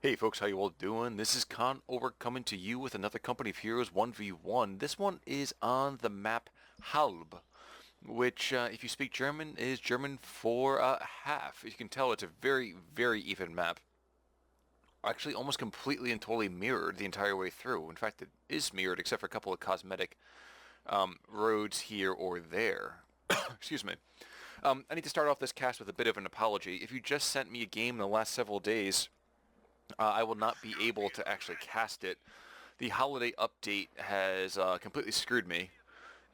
Hey folks, how you all doing? This is Con over coming to you with another Company of Heroes 1v1. This one is on the map Halb, which, if you speak German, is German for half. As you can tell, it's a very, very even map. Actually, almost completely and totally mirrored the entire way through. In fact, it is mirrored except for a couple of cosmetic roads here or there. Excuse me. I need to start off this cast with a bit of an apology. If you just sent me a game in the last several days, I will not be able to actually cast it. The holiday update has completely screwed me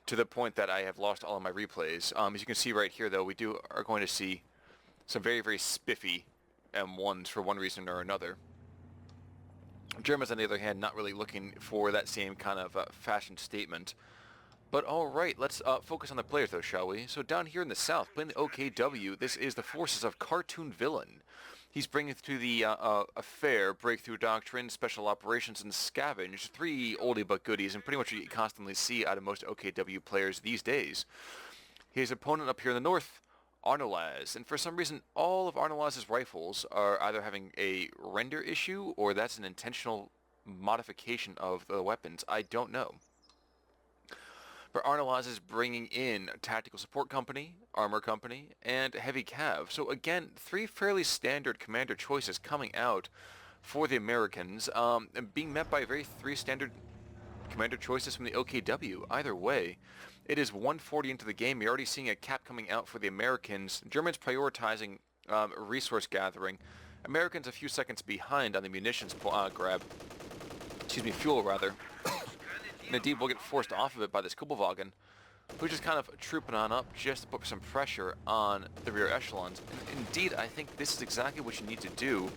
to the point that I have lost all of my replays. As you can see right here, though, we are going to see some very, very spiffy M1s for one reason or another. Germans, on the other hand, not really looking for that same kind of fashion statement. But alright, let's focus on the players though, shall we? So down here in the south, playing the OKW, this is the forces of CartoonVillain. He's bringing to the affair Breakthrough Doctrine, Special Operations, and Scavenge, three oldie but goodies, and pretty much what you constantly see out of most OKW players these days. His opponent up here in the north, arnolaz, and for some reason all of arnolaz's rifles are either having a render issue or that's an intentional modification of the weapons. I don't know. But arnolaz is bringing in Tactical Support Company, Armor Company, and Heavy Cav. So again, three fairly standard commander choices coming out for the Americans, and being met by three standard commander choices from the OKW. Either way, it is 140 into the game. You're already seeing a cap coming out for the Americans. Germans prioritizing resource gathering. Americans a few seconds behind on the munitions grab. Excuse me, fuel rather. And indeed, we'll get forced off of it by this Kubelwagen, who's just kind of trooping on up just to put some pressure on the rear echelons. And indeed, I think this is exactly what you need to do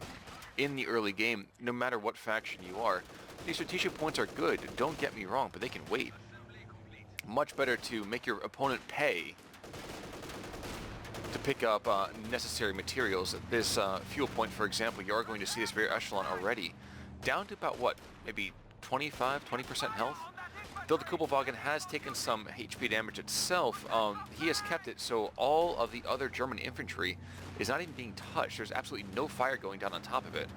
in the early game, no matter what faction you are. These strategic points are good, don't get me wrong, but they can wait. Much better to make your opponent pay to pick up necessary materials. This fuel point, for example, you are going to see this rear echelon already down to about, what, maybe 20% health? Though the Kubelwagen has taken some HP damage itself, he has kept it so all of the other German infantry is not even being touched. There's absolutely no fire going down on top of it.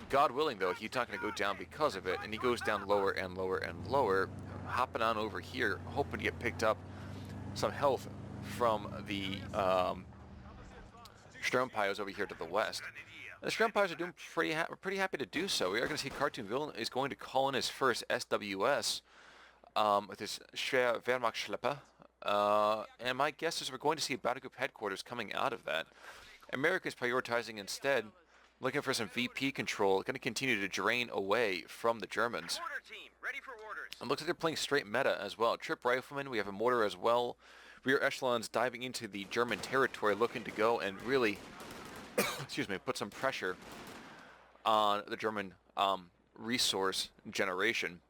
God willing, though, he's not going to go down because of it, and he goes down lower and lower and lower, hopping on over here, hoping to get picked up some health from the Sturmpires over here to the west. The Sturmpires are doing pretty happy to do so. We are going to see CartoonVillain is going to call in his first SWS with his Schwer Wehrmachtschlepper. And my guess is we're going to see Battle Group Headquarters coming out of that. America is prioritizing instead, looking for some VP control, going to continue to drain away from the Germans. It looks like they're playing straight meta as well. Trip Rifleman, we have a mortar as well. Rear echelons diving into the German territory, looking to go and really excuse me, put some pressure on the German resource generation.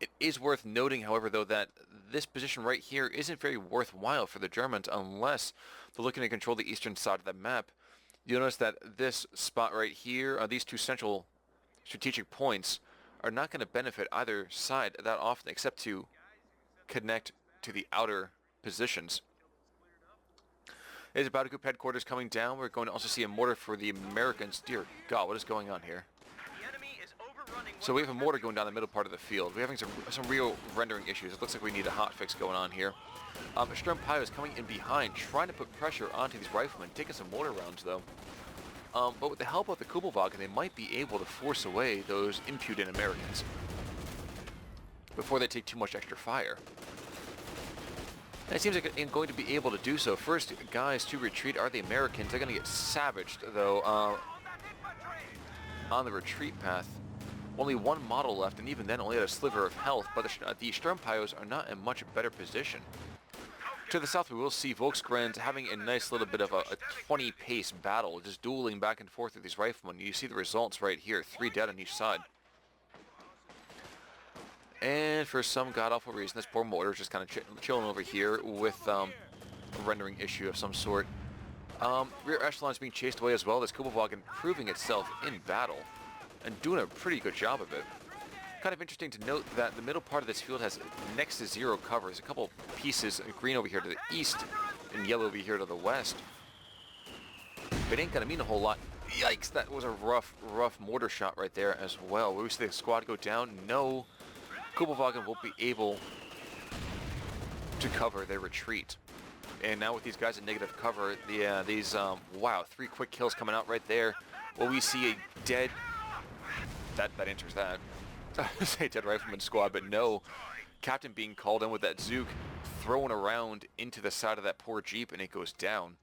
It is worth noting, however, though, that this position right here isn't very worthwhile for the Germans unless they're looking to control the eastern side of the map. You'll notice that this spot right here, these two central strategic points, are not going to benefit either side that often except to connect to the outer positions. There's Battle Group Headquarters coming down. We're going to also see a mortar for the Americans. Dear God, what is going on here? So we have a mortar going down the middle part of the field. We're having some real rendering issues. It looks like we need a hotfix going on here. Sturmpire is coming in behind, trying to put pressure onto these riflemen, taking some mortar rounds, though. But with the help of the Kubelwagen, they might be able to force away those impudent Americans before they take too much extra fire. And it seems like they're going to be able to do so. First guys to retreat are the Americans. They're going to get savaged, though, on the retreat path. Only one model left, and even then only had a sliver of health, but the Sturmpires are not in much better position. To the south, we will see Volksgrund having a nice little bit of a 20-pace battle, just dueling back and forth with these riflemen. You see the results right here, 3 dead on each side. And for some god-awful reason, this poor mortar is just kind of chilling over here with a rendering issue of some sort. Rear echelon is being chased away as well. This Kubelwagen proving itself in battle and doing a pretty good job of it. Kind of interesting to note that the middle part of this field has next to zero cover. There's a couple pieces of green over here to the east and yellow over here to the west. But it ain't going to mean a whole lot Yikes, that was a rough mortar shot right there as well. Will we see the squad go down? No. Kubelwagen won't be able to cover their retreat. And now with these guys in negative cover, wow, 3 quick kills coming out right there. Will we see a dead... That answers that. I was say dead rifleman squad, but no. Captain being called in with that Zook thrown around into the side of that poor Jeep, and it goes down.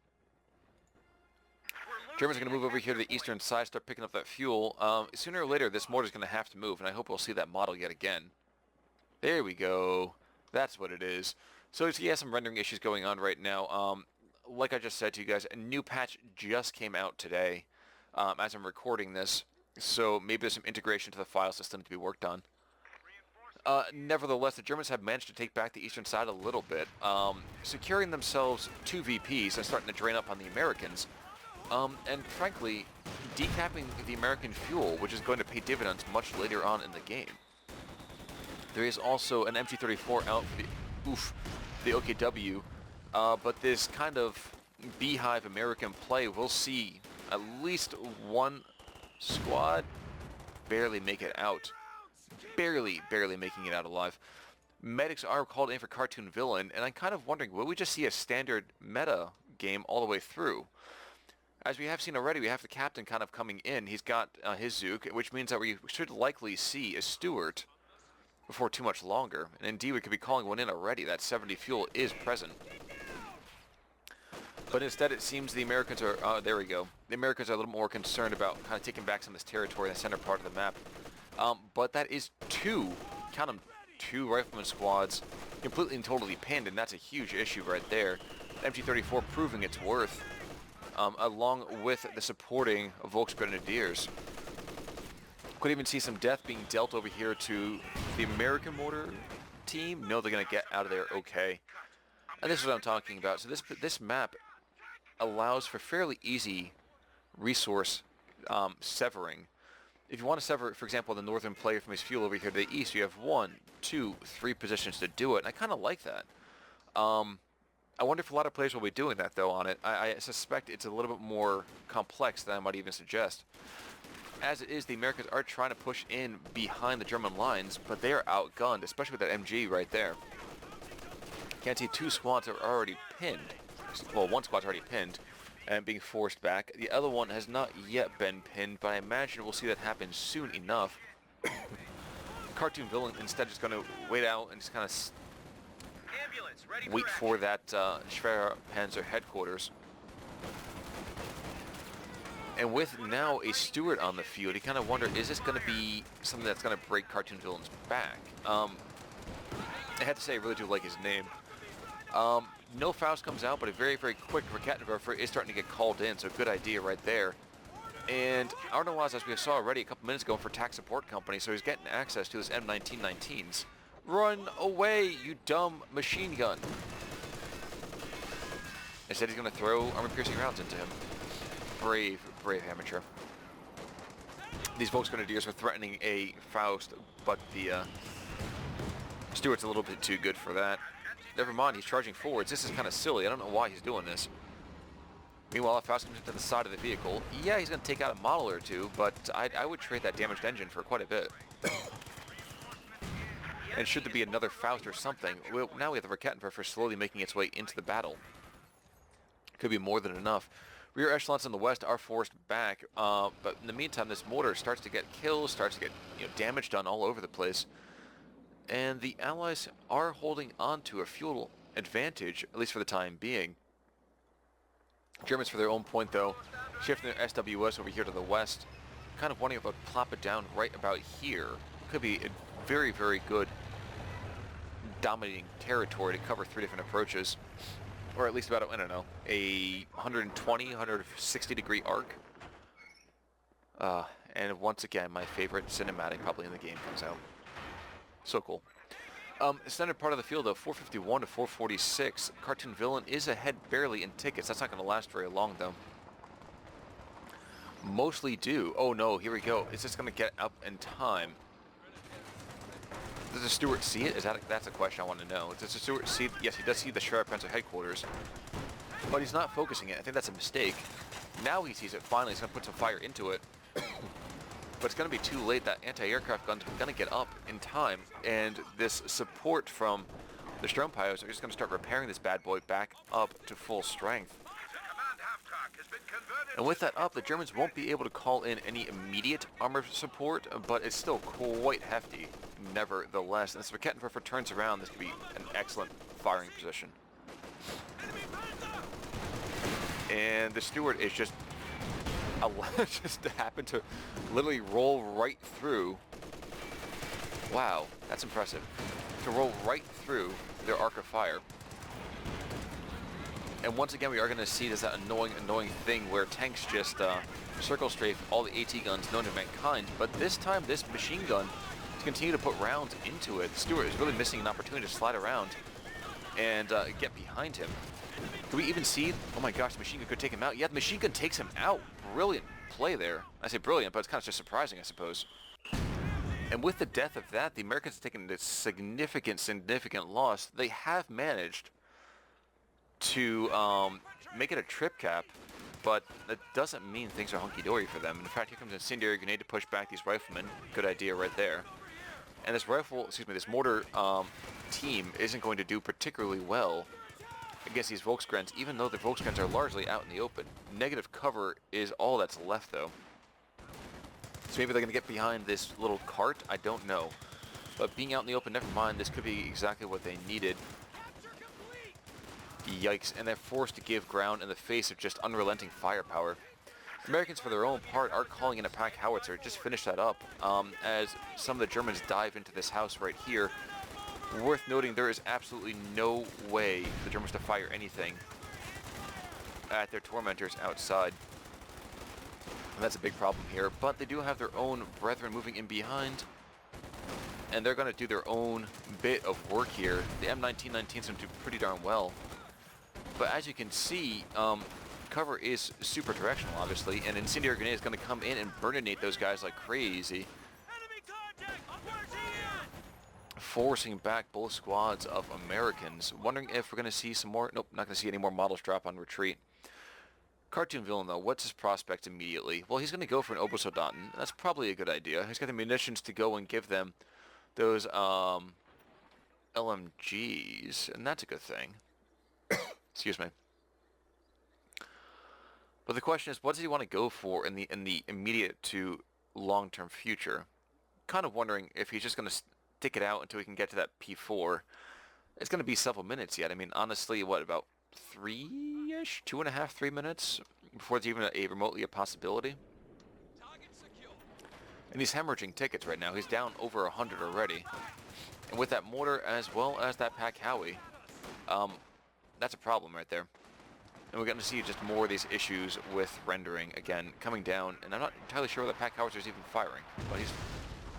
Germans are going to move over here to the eastern side, start picking up that fuel. Sooner or later, this mortar's going to have to move, and I hope we'll see that model yet again. There we go. That's what it is. So he has some rendering issues going on right now. Like I just said to you guys, a new patch just came out today as I'm recording this. So maybe there's some integration to the file system to be worked on. Nevertheless, the Germans have managed to take back the eastern side a little bit, securing themselves 2 VPs and starting to drain up on the Americans. And frankly, decapping the American fuel, which is going to pay dividends much later on in the game. There is also an MG34 out for the OKW, but this kind of beehive American play will see at least one squad barely make it out. Barely making it out alive. Medics are called in for CartoonVillain, and I'm kind of wondering, will we just see a standard meta game all the way through? As we have seen already, we have the captain kind of coming in. He's got his Zook, which means that we should likely see a Stewart before too much longer. And indeed, we could be calling one in already. That 70 fuel is present. But instead, it seems the Americans are... there we go. The Americans are a little more concerned about kind of taking back some of this territory in the center part of the map. But that is 2, count them, 2 rifleman squads completely and totally pinned, and that's a huge issue right there. MG34 proving its worth, along with the supporting Volksgrenadiers. Could even see some death being dealt over here to the American mortar team. No, they're going to get out of there okay. And this is what I'm talking about. So this map allows for fairly easy resource severing. If you want to sever, for example, the northern player from his fuel over here to the east, you have 1, 2, 3 positions to do it, and I kind of like that. I wonder if a lot of players will be doing that, though, on it. I suspect it's a little bit more complex than I might even suggest. As it is, the Americans are trying to push in behind the German lines, but they are outgunned, especially with that MG right there. Can't see 2 squads are already pinned. Well, 1 squad's already pinned and being forced back. The other one has not yet been pinned, but I imagine we'll see that happen soon enough. CartoonVillain instead is going to wait out and just kind of wait for that Schwerpanzer headquarters. And with now a Stewart on the field, you kind of wonder, is this going to be something that's going to break CartoonVillain's back? I have to say I really do like his name. No Faust comes out, but a very quick Rakettenwerfer is starting to get called in, so good idea right there. And arnolaz, as we saw already a couple minutes ago, for Tac Support Company, so he's getting access to his M1919s. Run away, you dumb machine gun. Instead, he's going to throw armor-piercing rounds into him. Brave amateur. These Volksgrenadiers are threatening a Faust, but the Stewart's a little bit too good for that. Never mind, he's charging forwards. This is kind of silly. I don't know why he's doing this. Meanwhile, if Faust comes into the side of the vehicle, yeah, he's going to take out a model or 2, but I would trade that damaged engine for quite a bit. And should there be another Faust or something, well, now we have the Rakettenwerfer slowly making its way into the battle. Could be more than enough. Rear echelons on the west are forced back, but in the meantime, this mortar starts to get kills, starts to get damage done all over the place. And the Allies are holding on to a fuel advantage, at least for the time being. Germans, for their own point, though, shifting their SWS over here to the west, kind of wanting to plop it down right about here. Could be a very good dominating territory to cover 3 different approaches. Or at least about, I don't know, a 120, 160 degree arc. And once again, my favorite cinematic probably in the game comes out. So cool. Standard part of the field, though, 451 to 446. CartoonVillain is ahead barely in tickets. That's not going to last very long, though. Mostly do. Oh, no, here we go. Is this going to get up in time? Does the Stewart see it? That's a question I want to know. Does the Stewart see it? Yes, he does see the Schwerpanzer headquarters. But he's not focusing it. I think that's a mistake. Now he sees it. Finally, he's going to put some fire into it. But it's going to be too late. That anti-aircraft gun's going to get up in time. And this support from the Sturm pilots are just going to start repairing this bad boy back up to full strength. And with that up, the Germans won't be able to call in any immediate armor support, but it's still quite hefty, nevertheless. And as the Kettenwerfer turns around, this could be an excellent firing position. And the Steward is just happened to literally roll right through. Wow, that's impressive. To roll right through their arc of fire. And once again, we are going to see that annoying thing where tanks just circle strafe all the AT guns known to mankind. But this time, this machine gun to continue to put rounds into it. Stewart is really missing an opportunity to slide around and get behind him. Do we even see? Oh my gosh, the machine gun could take him out. Yeah, the machine gun takes him out. Brilliant play there. I say brilliant, but it's kind of just surprising, I suppose. And with the death of that, the Americans have taken a significant loss. They have managed to make it a trip cap, but that doesn't mean things are hunky-dory for them. In fact, here comes an incendiary grenade to push back these riflemen. Good idea right there. And this mortar team isn't going to do particularly well against these Volksgrens, even though the Volksgrens are largely out in the open. Negative cover is all that's left, though. So maybe they're going to get behind this little cart? I don't know. But being out in the open, never mind, this could be exactly what they needed. Yikes, and they're forced to give ground in the face of just unrelenting firepower. The Americans, for their own part, are calling in a pack howitzer. Just finish that up as some of the Germans dive into this house right here. Worth noting, there is absolutely no way for the Germans to fire anything at their tormentors outside. And that's a big problem here, but they do have their own brethren moving in behind, and they're going to do their own bit of work here. The M1919's going to do pretty darn well. But as you can see, cover is super directional, obviously, and incendiary grenade is going to come in and burninate those guys like crazy, forcing back both squads of Americans. Wondering if we're going to see some more. Nope, not going to see any more models drop on retreat. CartoonVillain, though, what's his prospect immediately? Well, he's going to go for an Obersoldaten. That's probably a good idea. He's got the munitions to go and give them those LMGs, and that's a good thing. Excuse me. But the question is, what does he want to go for in the immediate to long-term future? Kind of wondering if he's just going to stick it out until we can get to that P4. It's going to be several minutes yet. I mean, honestly, what, about 3-ish? 2.5, 3 minutes before it's even remotely a possibility? And he's hemorrhaging tickets right now. He's down over 100 already. And with that mortar as well as that pack Howie, that's a problem right there. And we're going to see just more of these issues with rendering, again, coming down. And I'm not entirely sure whether pack Howitzer is even firing. But he's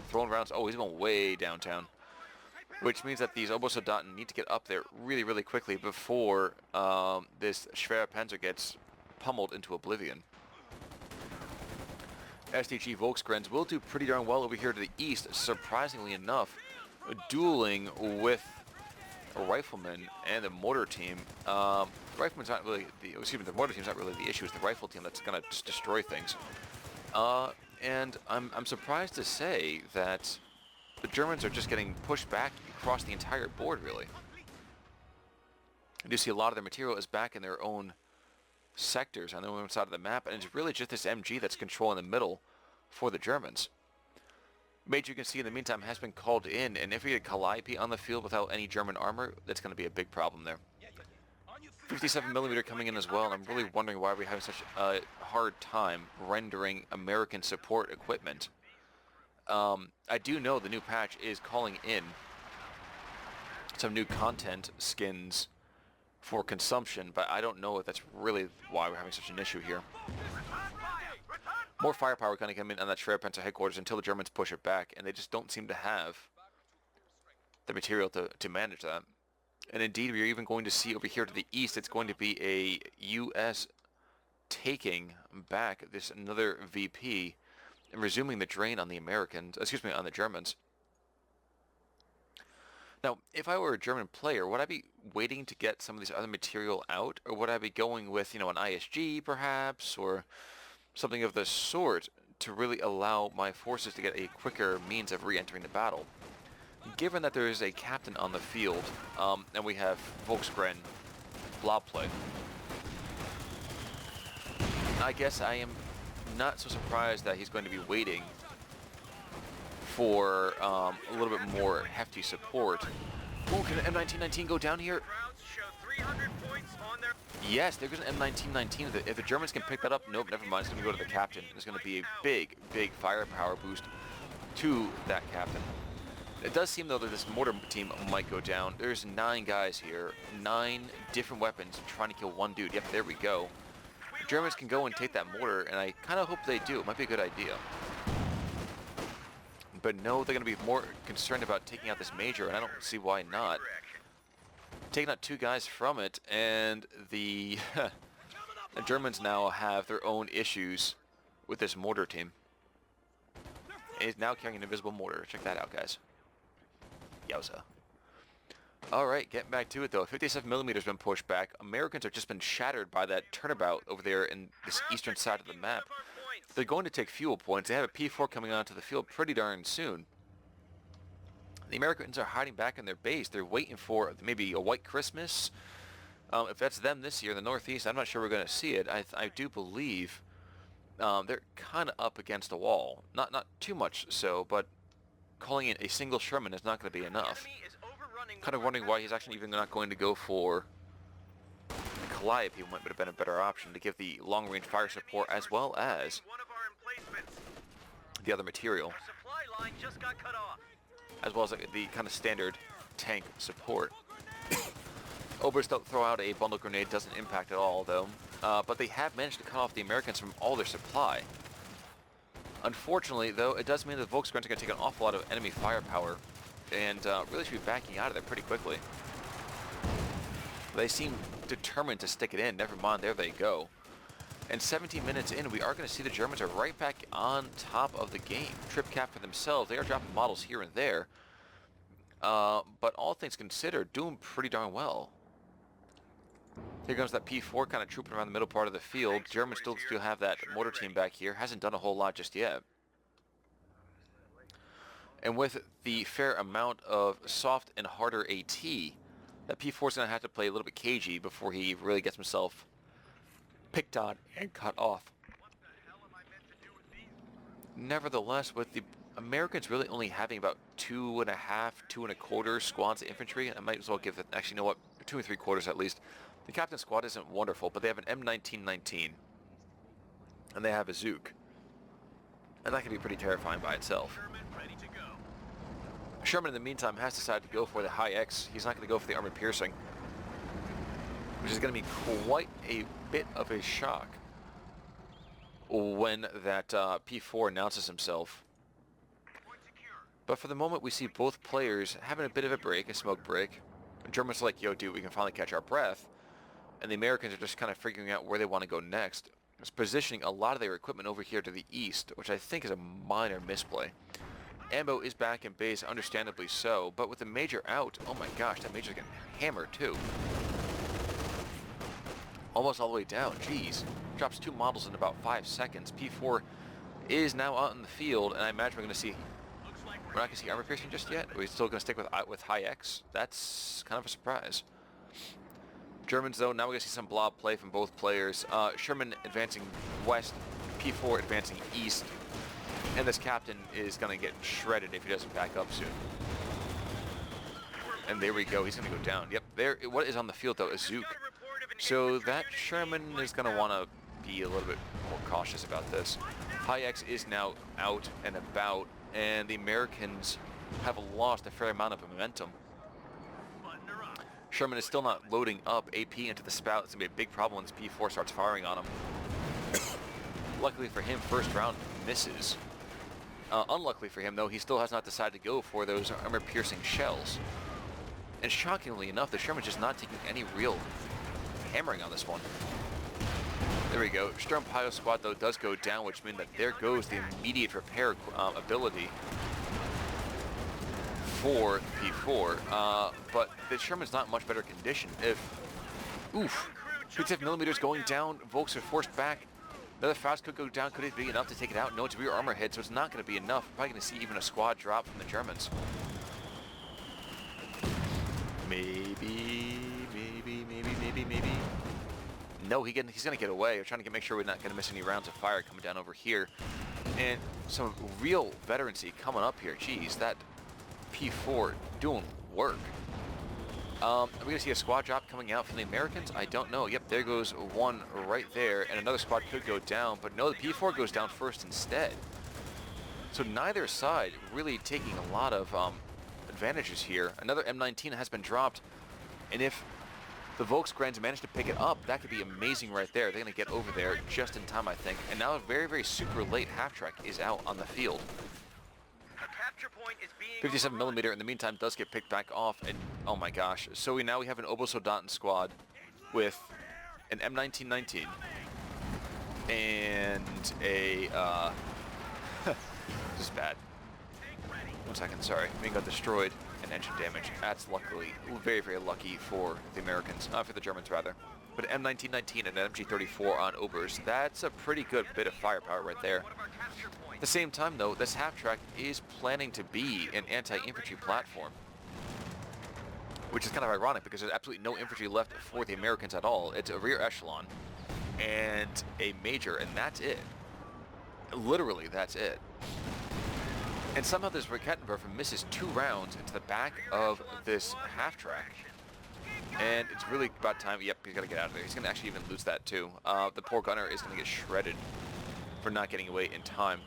throwing rounds. Oh, he's going way downtown. Which means that these Obersoldaten need to get up there really, really quickly before this Schwere Panzer gets pummeled into oblivion. SDG Volksgrens will do pretty darn well over here to the east, surprisingly enough, dueling with a rifleman and the mortar team. The rifleman's not really the mortar team's not really the issue. It's the rifle team that's gonna just destroy things. And I'm surprised to say that the Germans are just getting pushed back across the entire board, really. You do see a lot of their material is back in their own sectors on the other side of the map, and it's really just this MG that's controlling the middle for the Germans. Major, you can see in the meantime, has been called in, and if we get Calliope on the field without any German armor, that's going to be a big problem there. 57mm coming in as well, and I'm really wondering why we're having such a hard time rendering American support equipment. I do know the new patch is calling in some new content skins for consumption, but I don't know if that's really why we're having such an issue here. More firepower going to come in on that Schwere Panzer headquarters until the Germans push it back, and they just don't seem to have the material to manage that. And indeed, we're even going to see over here to the east, it's going to be a U.S. taking back this another VP and resuming the drain on the Americans, excuse me, on the Germans. Now, if I were a German player, would I be waiting to get some of these other material out, or would I be going with, an ISG perhaps, or something of the sort to really allow my forces to get a quicker means of re-entering the battle? Given that there is a captain on the field, and we have Volksgren blob play, I guess I am not so surprised that he's going to be waiting for a little bit more hefty support. Ooh, can an M1919 go down here? Yes, there goes an M1919. If the Germans can pick that up, nope, never mind. It's going to go to the captain. There's going to be a big, big firepower boost to that captain. It does seem, though, that this mortar team might go down. There's 9 guys here, 9 different weapons trying to kill one dude. Yep, there we go. The Germans can go and take that mortar, and I kind of hope they do. It might be a good idea. But no, they're going to be more concerned about taking out this major, and I don't see why not. Taking out 2 guys from it, and the Germans now have their own issues with this mortar team. It is now carrying an invisible mortar. Check that out, guys. Yowza. Alright, getting back to it though. 57mm has been pushed back. Americans have just been shattered by that turnabout over there in this eastern side of the map. They're going to take fuel points. They have a P4 coming onto the field pretty darn soon. The Americans are hiding back in their base. They're waiting for maybe a white Christmas. If that's them this year in the Northeast, I'm not sure we're going to see it. I do believe they're kind of up against a wall. Not too much so, but calling it a single Sherman is not going to be enough. Kind of wondering why he's actually even not going to go for the Calliope. Would have been a better option to give the long-range fire support as well as the other material, as well as the kind of standard tank support. Obers don't throw out a bundle grenade, doesn't impact at all though, but they have managed to cut off the Americans from all their supply. Unfortunately though, it does mean that the Volksgrens are going to take an awful lot of enemy firepower, and really should be backing out of there pretty quickly. They seem determined to stick it in. Never mind, there they go. And 17 minutes in, we are going to see the Germans are right back on top of the game. Trip cap for themselves. They are dropping models here and there. But all things considered, doing pretty darn well. Here comes that P4 kind of trooping around the middle part of the field. Germans still have that mortar team back here. Hasn't done a whole lot just yet. And with the fair amount of soft and harder AT, that P4 is going to have to play a little bit cagey before he really gets himself picked on and cut off. Nevertheless, with the Americans really only having about 2.5, 2.25 squads of infantry, I might as well give it, actually, you know what, 2 3/4 at least. The captain squad isn't wonderful, but they have an M1919, and they have a Zook. And that can be pretty terrifying by itself. Sherman, in the meantime, has decided to go for the high X. He's not going to go for the armor piercing, which is going to be quite a bit of a shock when that P4 announces himself. But for the moment, we see both players having a bit of a break, a smoke break. The Germans are like, yo, dude, we can finally catch our breath. And the Americans are just kind of figuring out where they want to go next. It's positioning a lot of their equipment over here to the east, which I think is a minor misplay. Ambo is back in base, understandably so, but with the major out, oh my gosh, that major's getting hammered too. Almost all the way down, jeez. Drops 2 models in about 5 seconds. P4 is now out in the field, and I imagine we're going to see, we're not going to see armor piercing just yet. Are we still going to stick with high X? That's kind of a surprise. Germans though, now we're going to see some blob play from both players. Sherman advancing west, P4 advancing east. And this captain is going to get shredded if he doesn't back up soon. And there we go. He's going to go down. Yep. There. What is on the field, though? A Zook. So that Sherman is going to want to be a little bit more cautious about this. High X is now out and about, and the Americans have lost a fair amount of momentum. Sherman is still not loading up AP into the spout. It's going to be a big problem when this P4 starts firing on him. Luckily for him, first round misses. Unluckily for him, though, he still has not decided to go for those armor-piercing shells. And shockingly enough, the Sherman's just not taking any real hammering on this one. There we go. Sturm Pio squad, though, does go down, which means that there goes the immediate repair ability for P4, but the Sherman's not in much better condition. If, oof, 57 millimeters going down, Volks are forced back. Another Faust could go down. Could it be enough to take it out? No, it's rear armor hit, so it's not going to be enough. We're probably going to see even a squad drop from the Germans. Maybe. No, he's going to get away. We're trying to make sure we're not going to miss any rounds of fire coming down over here. And some real veterancy coming up here. Jeez, that P4 doing work. Are we going to see a squad drop coming out from the Americans? I don't know. Yep, there goes one right there, and another squad could go down, but no, the P4 goes down first instead. So neither side really taking a lot of advantages here. Another M19 has been dropped, and if the Volksgrens manage to pick it up, that could be amazing right there. They're going to get over there just in time, I think. And now a very, very super late half-track is out on the field. 57 millimeter in the meantime does get picked back off, and oh my gosh. So now we have an Obosoldatan squad with an M1919 and a this is bad. 1 second, sorry. Wing got destroyed and engine damage. That's luckily very, very lucky for the Americans, not for the Germans rather. But M1919 and an MG34 on Obers, that's a pretty good bit of firepower right there. At the same time though, this half-track is planning to be an anti-infantry platform, which is kind of ironic because there's absolutely no infantry left for the Americans at all. It's a rear echelon and a major, and that's it. Literally, that's it. And somehow this Rakettenwerfer misses 2 rounds into the back of this half-track. And it's really about time. Yep, he's got to get out of there. He's going to actually even lose that too. The poor gunner is going to get shredded for not getting away in time.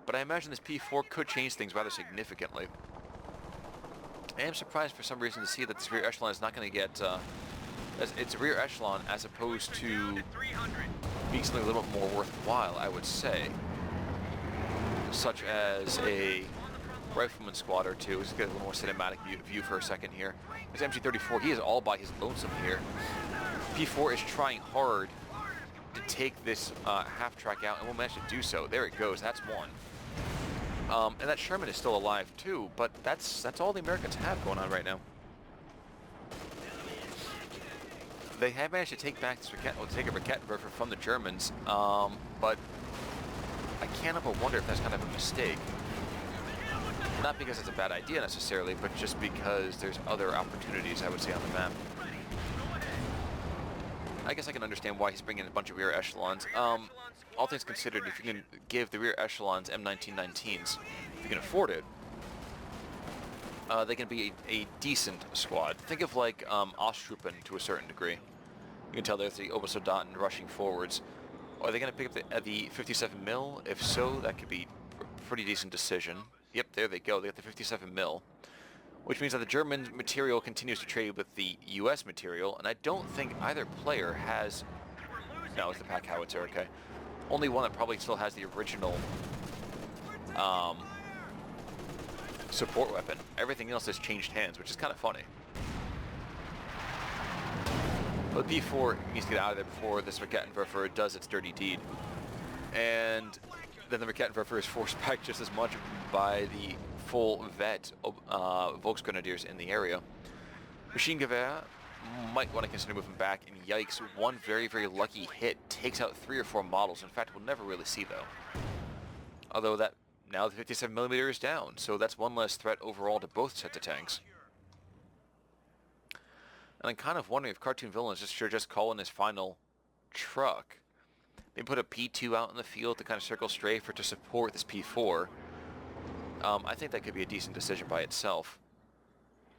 But I imagine this P4 could change things rather significantly. I am surprised for some reason to see that this rear echelon is not going to get... it's a rear echelon as opposed to being something a little bit more worthwhile, I would say. Such as a rifleman squad or two. Let's get a little more cinematic view for a second here. There's MG34. He is all by his lonesome here. P4 is trying hard to take this half-track out and will manage to do so. There it goes. That's one. And that Sherman is still alive too, but that's all the Americans have going on right now. They have managed to take back this take a Rakettenwerfer from the Germans, but I can't help but wonder if that's kind of a mistake. Not because it's a bad idea necessarily, but just because there's other opportunities, I would say, on the map. I guess I can understand why he's bringing in a bunch of rear echelons. All things considered, if you can give the rear echelons M1919s, if you can afford it, they can be a decent squad. Think of like Ostruppen to a certain degree. You can tell there's the Obersoldaten rushing forwards. Are they going to pick up the 57 mil? If so, that could be a pretty decent decision. Yep, there they go. They got the 57 mil. Which means that the German material continues to trade with the US material, and I don't think either player has... No, it's the Pack Howitzer, okay. Only one that probably still has the original support weapon. Everything else has changed hands, which is kind of funny. But P4 needs to get out of there before this Rakettenwerfer does its dirty deed. And then the Rakettenwerfer is forced back just as much by the full vet Volksgrenadiers in the area. Maschinengewehr might want to consider moving back, and yikes, one very, very lucky hit takes out 3 or 4 models. In fact, we'll never really see though. Although that, now the 57mm is down, so that's one less threat overall to both sets of tanks. And I'm kind of wondering if CartoonVillain is just calling his final truck. They put a P2 out in the field to kind of circle strafe or to support this P4. I think that could be a decent decision by itself.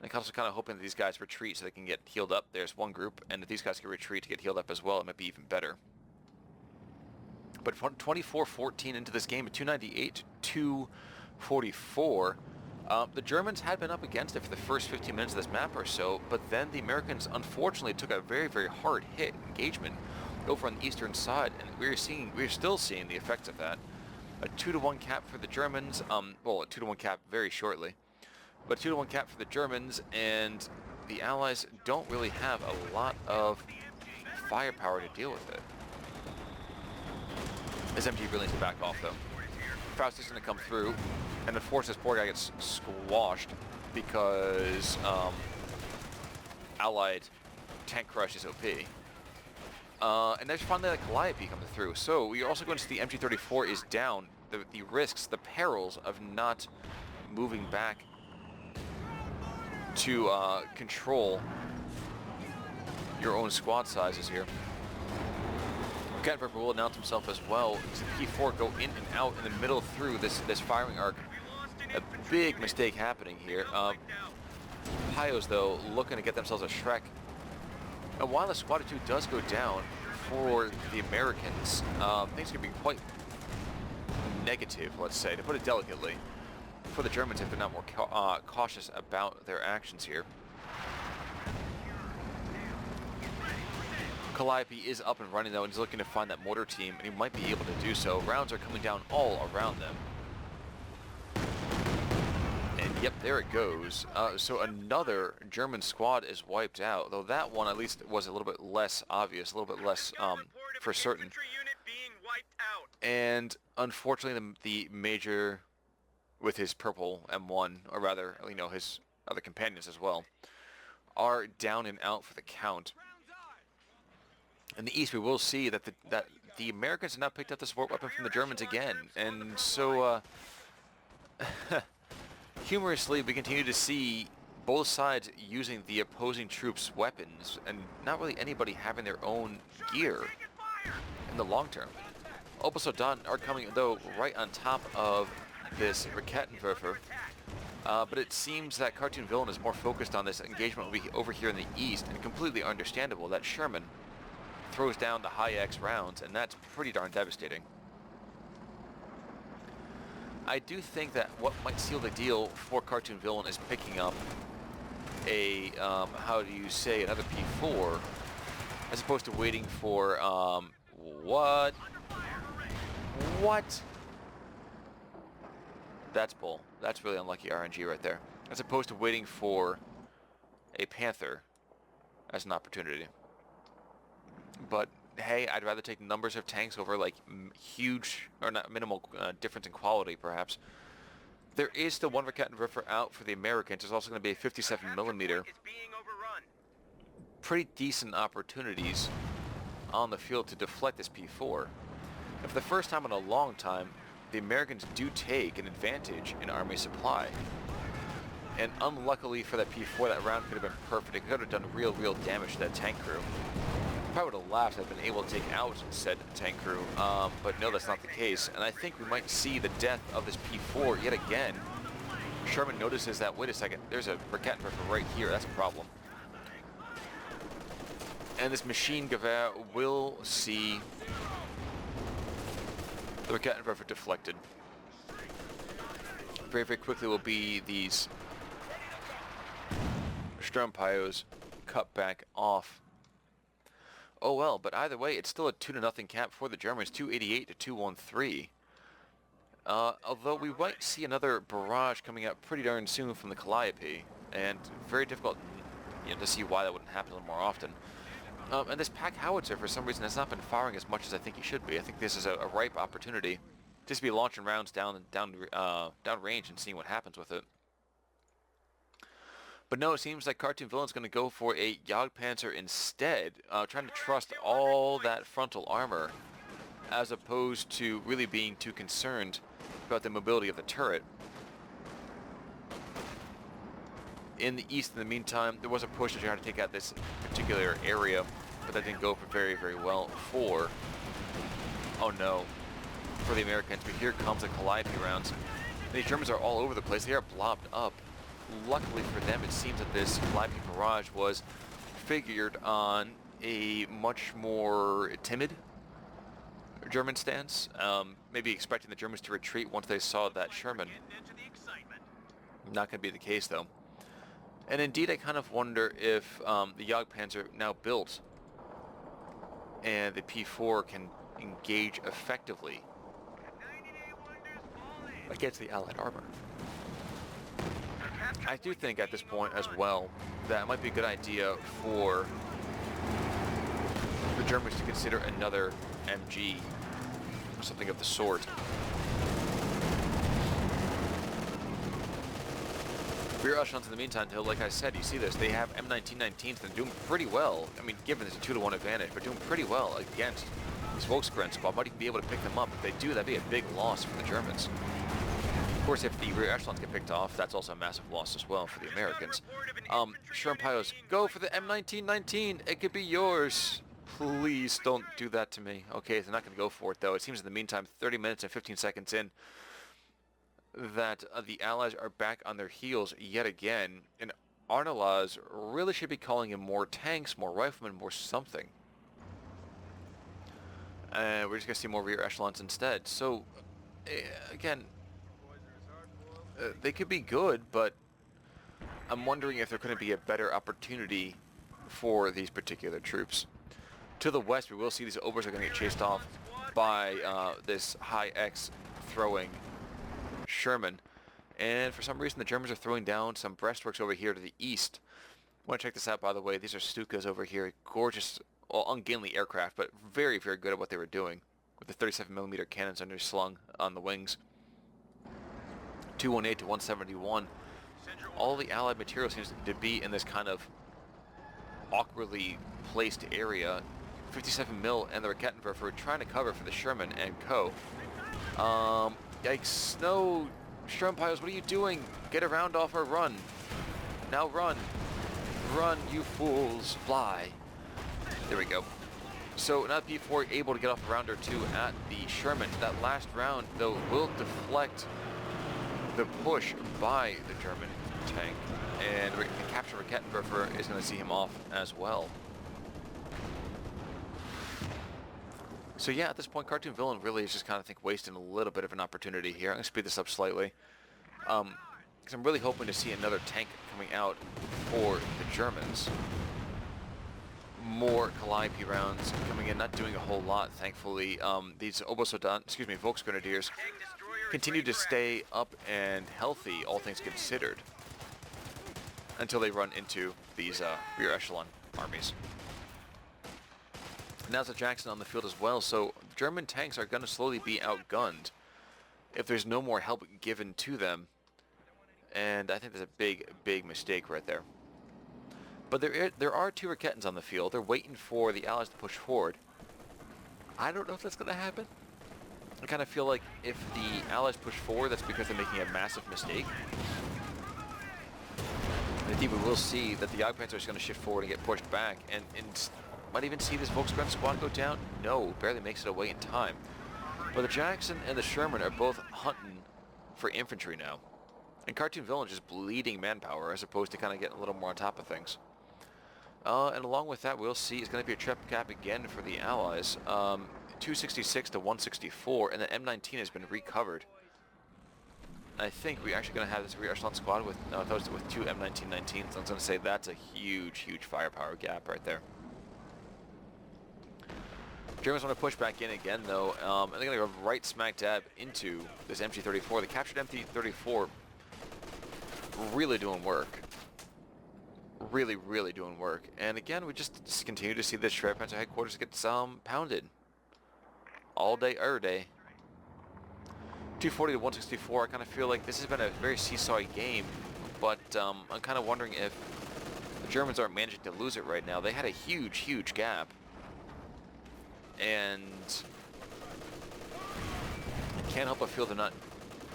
And I'm also kind of hoping that these guys retreat so they can get healed up. There's one group, and if these guys can retreat to get healed up as well, it might be even better. But 24-14 into this game, at 298 to 244. The Germans had been up against it for the first 15 minutes of this map or so, but then the Americans unfortunately took a very, very hard hit engagement over on the eastern side, and we're still seeing the effects of that. A 2-to-1 cap for the Germans, well, a 2-to-1 cap very shortly, but a 2-to-1 cap for the Germans, and the Allies don't really have a lot of firepower to deal with it. This MG really needs to back off though. Faust is going to come through, and unfortunately this poor guy gets squashed because Allied tank crush is OP. And there's finally like Calliope coming through. So we're also going to see the MG34 is down. The risks, the perils of not moving back to control your own squad sizes here. Gattenberger will announce himself as well. The P4 go in and out in the middle through this firing arc. A big mistake happening here. Pios, though, looking to get themselves a Shrek. And while the Squad 2 does go down for the Americans, things can be quite negative, let's say, to put it delicately, for the Germans if they're not more cautious about their actions here. Calliope is up and running, though, and he's looking to find that mortar team, and he might be able to do so. Rounds are coming down all around them. And yep, there it goes. So another German squad is wiped out, though that one at least was a little bit less obvious, a little bit less for certain. And unfortunately, the Major, with his purple M1, or rather, you know, his other companions as well, are down and out for the count. In the East, we will see that the Americans have now picked up the support weapon from the Germans again, and so humorously, we continue to see both sides using the opposing troops' weapons, and not really anybody having their own gear in the long term. Obersoldaten are coming, though, right on top of this Rakettenwerfer, but it seems that CartoonVillain is more focused on this engagement over here in the East, and completely understandable that Sherman throws down the high X rounds, and that's pretty darn devastating. I do think that what might seal the deal for CartoonVillain is picking up a, how do you say, another P4, as opposed to waiting for, what? What? That's bull. That's really unlucky RNG right there. As opposed to waiting for a Panther as an opportunity. But hey, I'd rather take numbers of tanks over like huge, or not minimal difference in quality, perhaps. There is still one Rakettenwerfer out for the Americans. There's also going to be a 57mm. Pretty decent opportunities on the field to deflect this P4. And for the first time in a long time, the Americans do take an advantage in army supply. And unluckily for that P4, that round could have been perfect. It could have done real damage to that tank crew. Probably would have laughed if I'd been able to take out said tank crew, but no, that's not the case. And I think we might see the death of this P4 yet again. Sherman notices that, wait a second, there's a Rakettenwerfer right here, that's a problem. And this machine Gewehr will see the Rakettenwerfer deflected. Very quickly will be these Sturmpios cut back off. Oh well, but either way, it's still a 2-0 cap for the Germans, 288 to 213. Although we might see another barrage coming out pretty darn soon from the Calliope, and very difficult, you know, to see why that wouldn't happen a little more often. And this Pack Howitzer, for some reason, has not been firing as much as I think he should be. I think this is a ripe opportunity just to be launching rounds down range and seeing what happens with it. But no, it seems like CartoonVillain's going to go for a Jagdpanzer instead, trying to trust all that frontal armor, as opposed to really being too concerned about the mobility of the turret. In the East, in the meantime, there was a push to try to take out this particular area, but that didn't go for very well for, oh no, for the Americans. But here comes the Calliope rounds. These Germans are all over the place. They are blobbed up. Luckily for them, it seems that this Calliope barrage was figured on a much more timid German stance, maybe expecting the Germans to retreat once they saw that Sherman. Not going to be the case, though. And indeed, I kind of wonder if the Jagdpanzer now built and the P4 can engage effectively against the Allied armor. I do think at this point as well that it might be a good idea for the Germans to consider another MG or something of the sort. Rear echelons in the meantime, until, like I said, you see this, they have M1919s that are doing pretty well. I mean, given it's a 2-to-1 advantage, but doing pretty well against this Volkswagen squad. Might even be able to pick them up. If they do, that'd be a big loss for the Germans. Of course, if the rear echelons get picked off, that's also a massive loss as well for the Americans. Sherman Pios, go for the M1919. It could be yours. Please don't do that to me. Okay, they're not going to go for it, though. It seems in the meantime, 30 minutes and 15 seconds in, that the Allies are back on their heels yet again. And arnolaz really should be calling in more tanks, more riflemen, more something. And we're just going to see more rear echelons instead. So, again, they could be good, but I'm wondering if there couldn't be a better opportunity for these particular troops. To the west, we will see these Obers are going to get chased off by this high X throwing Sherman. And for some reason, the Germans are throwing down some breastworks over here to the east. I want to check this out, by the way. These are Stukas over here. Gorgeous, well, ungainly aircraft, but very, very good at what they were doing with the 37mm cannons underslung on the wings. 218 to 171. All the Allied material seems to be in this kind of awkwardly placed area. 57mm and the Rakettenwerfer trying to cover for the Sherman and co. Yikes. No, Sherman Pios, what are you doing? Get around off our run. Now run. Run, you fools. Fly. There we go. So now the P4 able to get off a round or two at the Sherman. That last round, though, will deflect the push by the German tank. And the capture Rakettenwerfer is going to see him off as well. So yeah, at this point, CartoonVillain really is just kind of, wasting a little bit of an opportunity here. I'm going to speed this up slightly. Because I'm really hoping to see another tank coming out for the Germans. More Calliope rounds coming in, not doing a whole lot, thankfully. These Volksgrenadiers continue to stay up and healthy, all things considered, until they run into these rear echelon armies. Now it's a Jackson on the field as well, so German tanks are going to slowly be outgunned if there's no more help given to them. And I think that's a big, big mistake right there. But there are 2 Rakettens on the field. They're waiting for the Allies to push forward. I don't know if that's going to happen. I kind of feel like if the Allies push forward, that's because they're making a massive mistake. I think we will see that the Jagdpanzer is going to shift forward and get pushed back, and might even see this Volkswagen squad go down. No, barely makes it away in time. But the Jackson and the Sherman are both hunting for infantry now. And CartoonVillain is just bleeding manpower as opposed to kind of getting a little more on top of things. And along with that, we'll see it's going to be a trip cap again for the Allies. 266 to 164, and the M19 has been recovered. I think we're actually going to have this rear echelon squad with 2 M1919s. I was going to say that's a huge, huge firepower gap right there. Germans want to push back in again, though, and they're going to go right smack dab into this MG34. The captured MG34 really doing work. Really, really doing work. And again, we just continue to see this Schwerpanzer headquarters get pounded. All day, every day. 240 to 164, I kind of feel like this has been a very seesaw game, but I'm kind of wondering if the Germans aren't managing to lose it right now. They had a huge, huge gap. And I can't help but feel they're not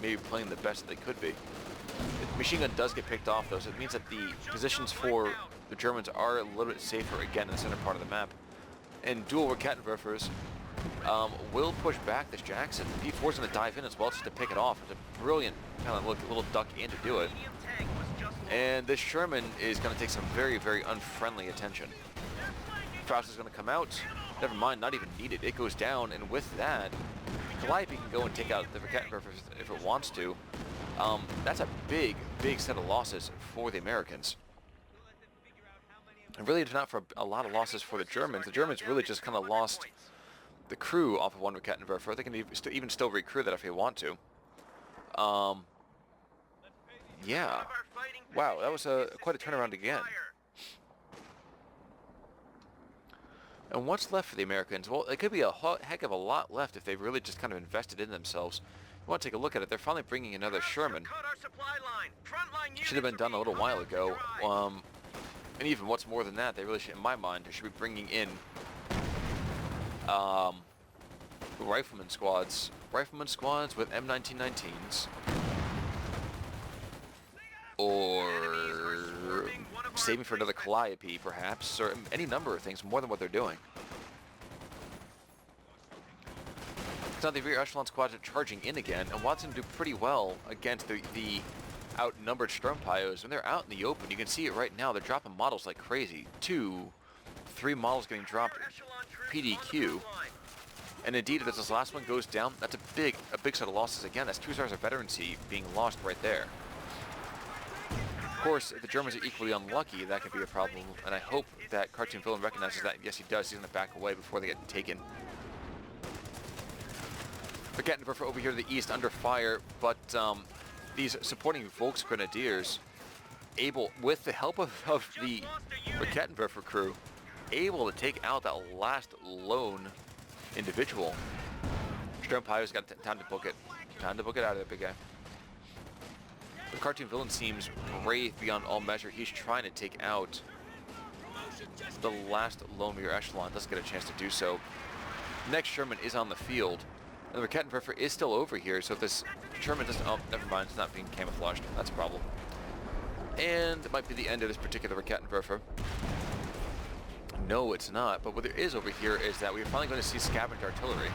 maybe playing the best that they could be. The machine gun does get picked off, though, so it means that the positions for the Germans are a little bit safer again in the center part of the map. And dual Rakettenwerfers will push back this Jackson. The P4 is going to dive in as well just to pick it off. It's a brilliant kind of little duck in to do it. And this Sherman is going to take some very, very unfriendly attention. Faust is going to come out. Never mind, not even needed. It goes down, and with that, Calliope can go and take out the Rakettenwerfer if it wants to. That's a big, big set of losses for the Americans. And really, it's not for a lot of losses for the Germans. The Germans really just kind of lost the crew off of one Rakettenwerfer. They can even still recrew that if they want to. Yeah. Wow, that was quite a turnaround again. And what's left for the Americans? Well, it could be a heck of a lot left if they really just kind of invested in themselves. want to take a look at it. They're finally bringing another Sherman. Should have been done a little while ago. And even what's more than that, they really should, in my mind, they should be bringing in rifleman squads with M1919s, or saving for another Calliope, perhaps, or any number of things more than what they're doing. So the rear echelon squads are charging in again, and Watson do pretty well against the outnumbered Sturmpyos. When they're out in the open, you can see it right now. They're dropping models like crazy. 2, 3 models getting dropped PDQ. And indeed, if this last one goes down, that's a big set of losses again. That's 2 stars of veterancy being lost right there. Of course, if the Germans are equally unlucky, that could be a problem. And I hope that CartoonVillain recognizes that. Yes, he does. He's going to back away before they get taken. We're getting over here to the east under fire, but these supporting Volksgrenadiers, able, with the help of the Rakettenwerfer crew, able to take out that last lone individual. Sturmpyos got time to book it. Time to book it out of there, big guy. The CartoonVillain seems brave beyond all measure. He's trying to take out the last lone rear echelon. Doesn't get a chance to do so. Next Sherman is on the field. And the Rakettenwerfer is still over here, so if this Sherman doesn't... Oh, never mind, it's not being camouflaged. That's a problem. And it might be the end of this particular Rakettenwerfer. No, it's not. But what there is over here is that we're finally going to see scavenged artillery.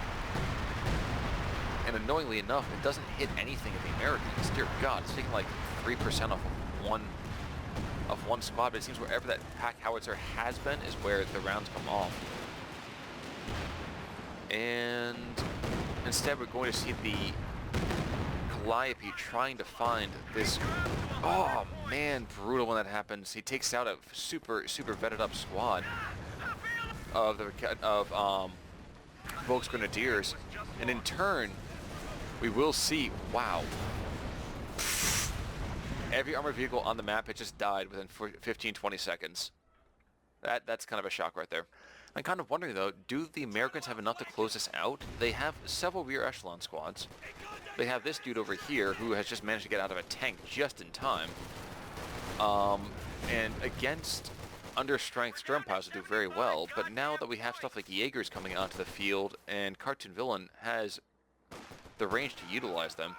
And annoyingly enough, it doesn't hit anything of the Americans. Dear God, it's taking like 3% off of one squad, but it seems wherever that pack howitzer has been is where the rounds come off. And instead, we're going to see the Calliope trying to find this. Oh man, brutal when that happens. He takes out a super vetted up squad of the Volksgrenadiers, and in turn, we will see. Wow. Every armored vehicle on the map had just died within 15-20 seconds. That's kind of a shock right there. I'm kind of wondering, though, do the Americans have enough to close this out? They have several rear echelon squads. They have this dude over here who has just managed to get out of a tank just in time. And against understrength Sturmpyos will do very well, but now that we have stuff like Jaegers coming onto the field, and CartoonVillain has the range to utilize them,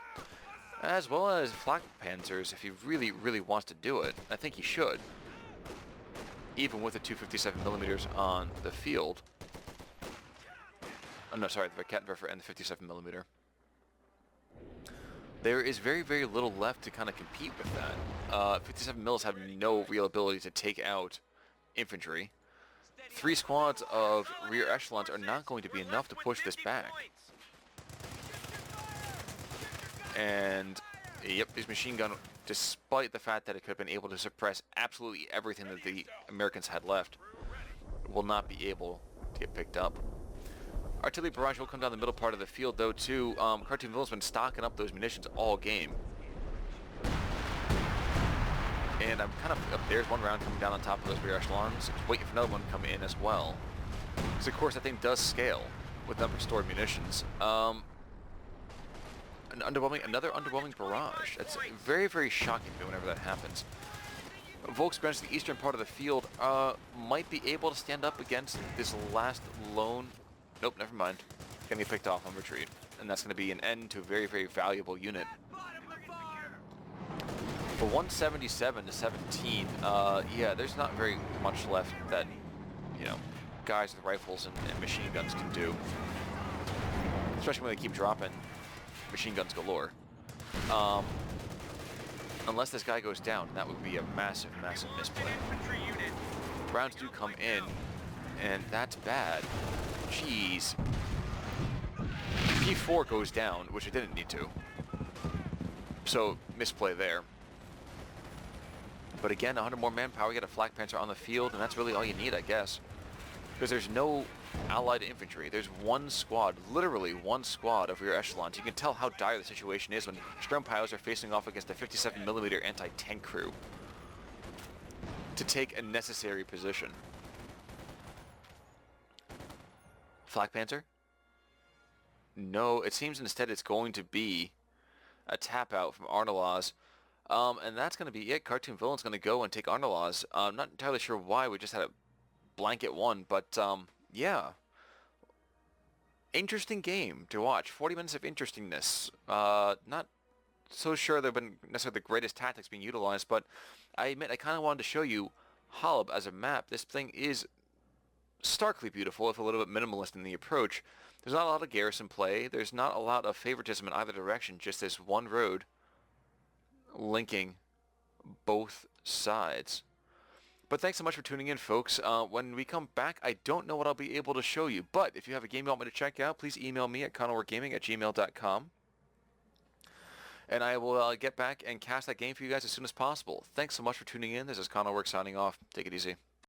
as well as flak panzers if he really wants to do it. I think he should. Even with the 257mm on the field. Oh no, sorry, the Rakettenwerfer and the 57mm. There is very little left to kind of compete with that. 57mm have no real ability to take out infantry. 3 squads of rear echelons are not going to be enough to push this back. And yep, his machine gun, despite the fact that it could have been able to suppress absolutely everything that the Americans had left, will not be able to get picked up. Artillery barrage will come down the middle part of the field, though, too. CartoonVillain's been stocking up those munitions all game. And I'm kind of... Oh, there's one round coming down on top of those rear echelons. Just waiting for another one to come in as well. Because, of course, that thing does scale with number of stored munitions. Another underwhelming barrage. That's very shocking to me whenever that happens. Volksgrenadiers in the eastern part of the field might be able to stand up against this last lone... Nope, never mind. Gonna get picked off on retreat. And that's gonna be an end to a very valuable unit. For 177 to 17, yeah, there's not very much left that, you know, guys with rifles and machine guns can do. Especially when they keep dropping machine guns galore. Unless this guy goes down, that would be a massive misplay. Rounds do come in, and that's bad. Jeez. P4 goes down, which it didn't need to. So, misplay there. But again, 100 more manpower, you get a flak panzer on the field, and that's really all you need, I guess. Because there's no allied infantry. There's one squad, literally one squad of rear echelons. You can tell how dire the situation is when Sturmpyos are facing off against a 57mm anti-tank crew to take a necessary position. Flak panzer? No, it seems instead it's going to be a tap out from Arnolaz. And that's going to be it. CartoonVillain's going to go and take Arnolaz. I'm not entirely sure why we just had a blanket one, but yeah. Interesting game to watch. 40 minutes of interestingness. Not so sure there have been necessarily the greatest tactics being utilized, but I admit I kind of wanted to show you Halb as a map. This thing is starkly beautiful, if a little bit minimalist in the approach. There's not a lot of garrison play. There's not a lot of favoritism in either direction. Just this one road linking both sides. But thanks so much for tuning in, folks. When we come back, I don't know what I'll be able to show you. But if you have a game you want me to check out, please email me at conovergaming@gmail.com. And I will get back and cast that game for you guys as soon as possible. Thanks so much for tuning in. This is Conor signing off. Take it easy.